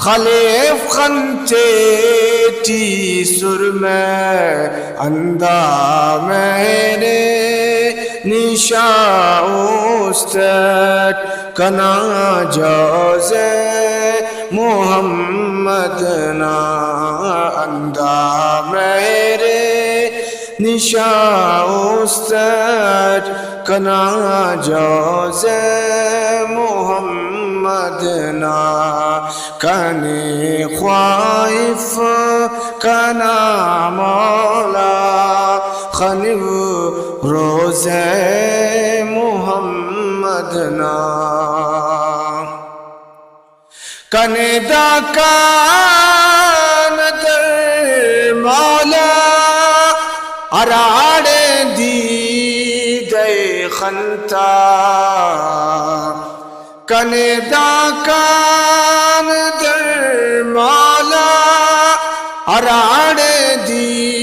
खलेफ खंचे T सुर में अंदा मेरे निशा उस्ताद कना जोज़े मोहम्मद ना अंदा मेरे निशा उस्ताद कना जोज़े मोहम्मद ना कने ख्वाइफ कना मौला खनिव रोज़े मोहम्मद ना कने दाकान दर मौला अराड़े दी दे खंता कने दाकान दर मौला अराड़े दी